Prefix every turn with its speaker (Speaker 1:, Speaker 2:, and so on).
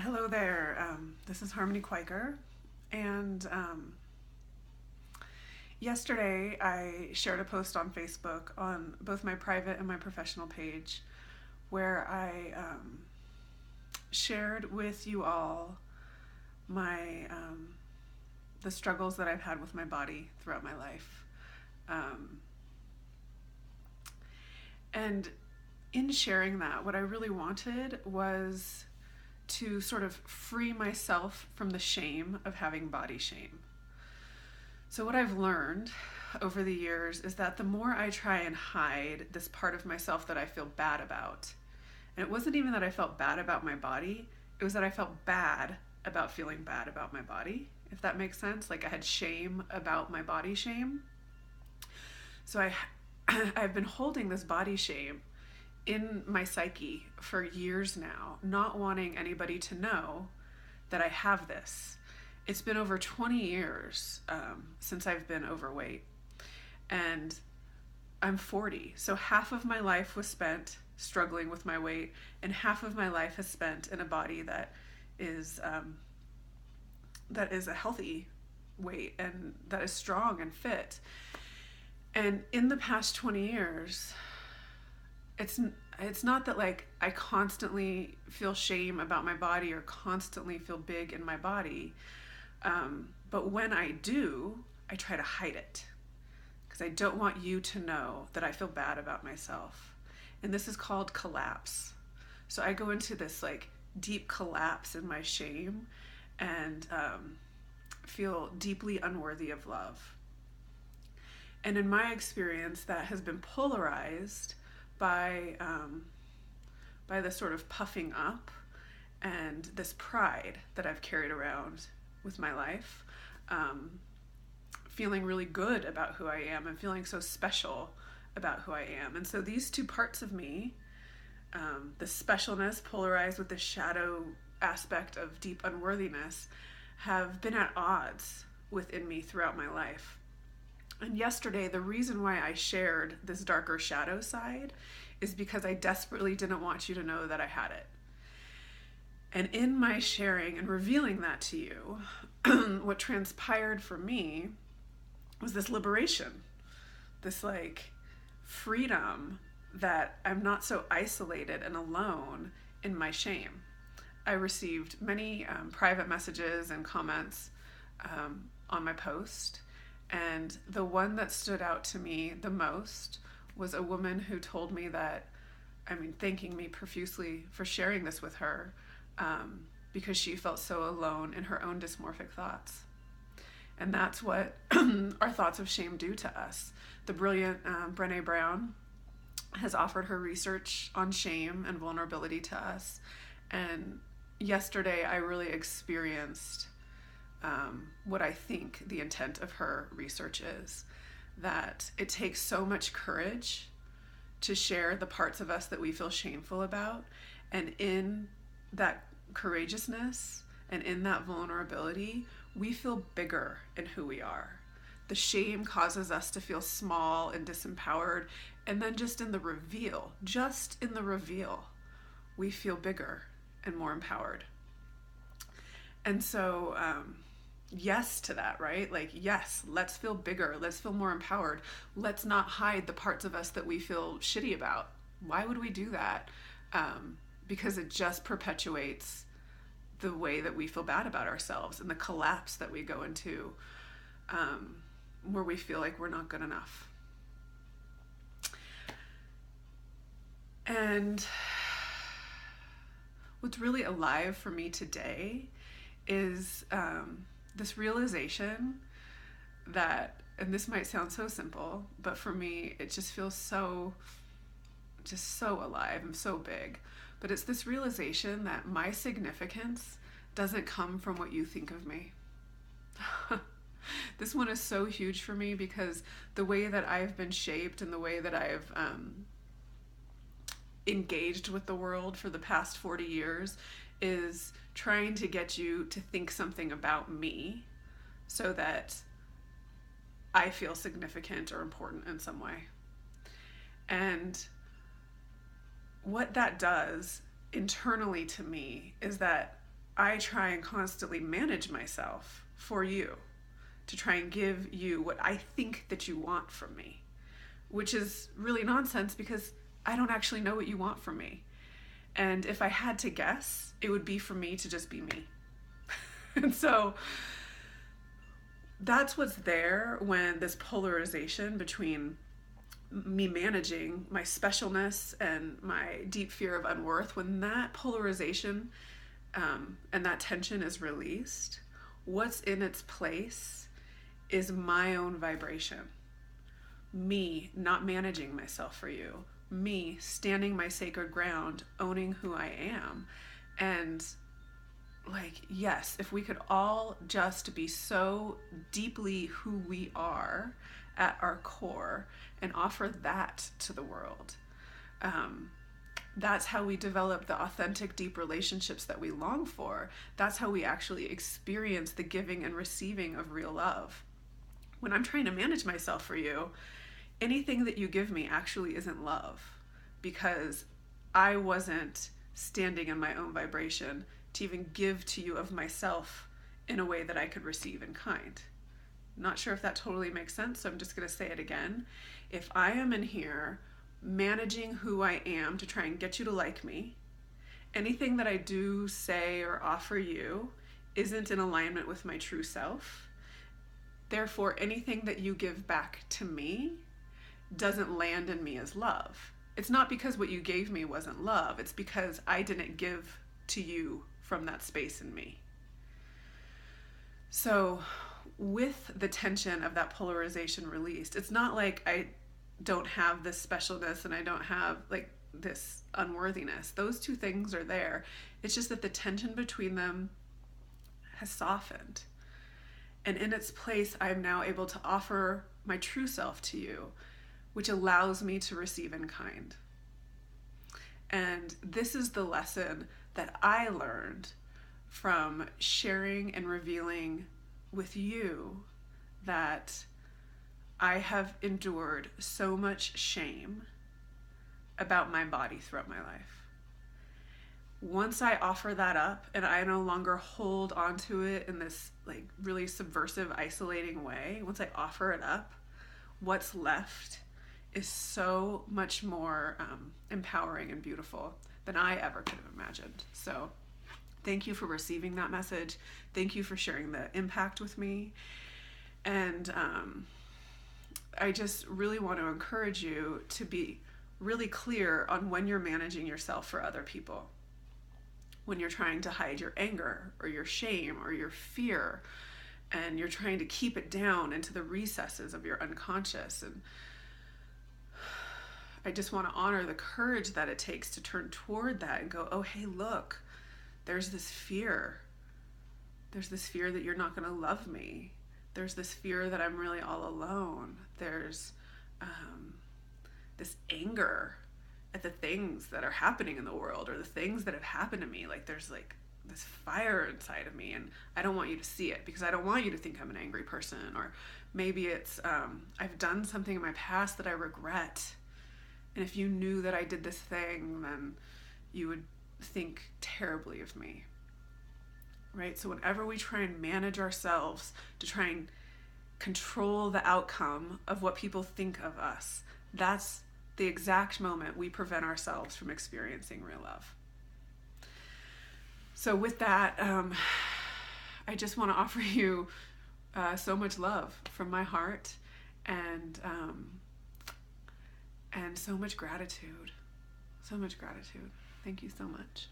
Speaker 1: Hello there. This is Harmony Quaker. And yesterday I shared a post on Facebook on both my private and my professional page where I shared with you all my the struggles that I've had with my body throughout my life. Um, and in sharing that, what I really wanted was to sort of free myself from the shame of having body shame. So, what I've learned over the years is that the more I try and hide this part of myself that I feel bad about, and it wasn't even that I felt bad about my body, it was that I felt bad about feeling bad about my body, if that makes sense. Like I had shame about my body shame. So, I've been holding this body shame in my psyche for years now, not wanting anybody to know that I have this. It's been over 20 years since I've been overweight, and I'm 40. So half of my life was spent struggling with my weight, and half of my life has spent in a body is that is a healthy weight and that is strong and fit. And in the past 20 years, it's not that like I constantly feel shame about my body or constantly feel big in my body, but when I do, I try to hide it because I don't want you to know that I feel bad about myself. And this is called collapse. So I go into this like deep collapse in my shame and feel deeply unworthy of love. And in my experience, that has been polarized by the sort of puffing up and this pride that I've carried around with my life, feeling really good about who I am and feeling so special about who I am. And so these two parts of me, the specialness polarized with the shadow aspect of deep unworthiness, have been at odds within me throughout my life. And yesterday, the reason why I shared this darker shadow side is because I desperately didn't want you to know that I had it. And in my sharing and revealing that to you, what transpired for me was this liberation, this like freedom that I'm not so isolated and alone in my shame. I received many private messages and comments on my post. And the one that stood out to me the most was a woman who told me that, thanking me profusely for sharing this with her, because she felt so alone in her own dysmorphic thoughts. And that's what our thoughts of shame do to us. The brilliant Brené Brown has offered her research on shame and vulnerability to us. And yesterday I really experienced what I think the intent of her research is, that it takes so much courage to share the parts of us that we feel shameful about, and in that courageousness and in that vulnerability, we feel bigger in who we are. The shame causes us to feel small and disempowered, and then just in the reveal, we feel bigger and more empowered. And so, yes to that, right? Like, yes, let's feel bigger. Let's feel more empowered. Let's not hide the parts of us that we feel shitty about. Why would we do that? Because it just perpetuates the way that we feel bad about ourselves and the collapse that we go into, where we feel like we're not good enough. And what's really alive for me today is this realization that, and this might sound so simple, but for me it just feels so alive and so big. But it's this realization that my significance doesn't come from what you think of me. This one is so huge for me because the way that I've been shaped and the way that I've engaged with the world for the past 40 years is trying to get you to think something about me so that I feel significant or important in some way. And what that does internally to me is that I try and constantly manage myself for you, to try and give you what I think that you want from me, which is really nonsense because I don't actually know what you want from me. And if I had to guess, it would be for me to just be me. And so that's what's there when this polarization between me managing my specialness and my deep fear of unworth, when that polarization and that tension is released, what's in its place is my own vibration. Me not managing myself for you. Me standing my sacred ground, owning who I am. And like, yes, if we could all just be so deeply who we are at our core and offer that to the world, that's how we develop the authentic, deep relationships that we long for. That's how we actually experience the giving and receiving of real love. When I'm trying to manage myself for you, anything that you give me actually isn't love, because I wasn't standing in my own vibration to even give to you of myself in a way that I could receive in kind. Not sure if that totally makes sense, so I'm just going to say it again. If I am in here managing who I am to try and get you to like me, anything that I do, say, or offer you isn't in alignment with my true self. Therefore, anything that you give back to me doesn't land in me as love. It's not because what you gave me wasn't love. It's because I didn't give to you from that space in me. So with the tension of that polarization released, it's not like I don't have this specialness and I don't have like this unworthiness. Those two things are there. It's just that the tension between them has softened. And in its place, I'm now able to offer my true self to you, which allows me to receive in kind. And this is the lesson that I learned from sharing and revealing with you that I have endured so much shame about my body throughout my life. Once I offer that up and I no longer hold onto it in this like really subversive, isolating way, once I offer it up, what's left is so much more empowering and beautiful than I ever could have imagined. So thank you for receiving that message. Thank you for sharing the impact with me. And I just really want to encourage you to be really clear on when you're managing yourself for other people. When you're trying to hide your anger or your shame or your fear, and you're trying to keep it down into the recesses of your unconscious. And I just want to honor the courage that it takes to turn toward that and go, oh, hey, look, there's this fear. There's this fear that you're not going to love me. There's this fear that I'm really all alone. There's this anger at the things that are happening in the world or the things that have happened to me. Like there's like this fire inside of me, and I don't want you to see it because I don't want you to think I'm an angry person. Or maybe it's I've done something in my past that I regret. And if you knew that I did this thing, then you would think terribly of me. Right? So whenever we try and manage ourselves to try and control the outcome of what people think of us, that's the exact moment we prevent ourselves from experiencing real love. So with that, I just want to offer you so much love from my heart, and so much gratitude. So much gratitude. Thank you so much.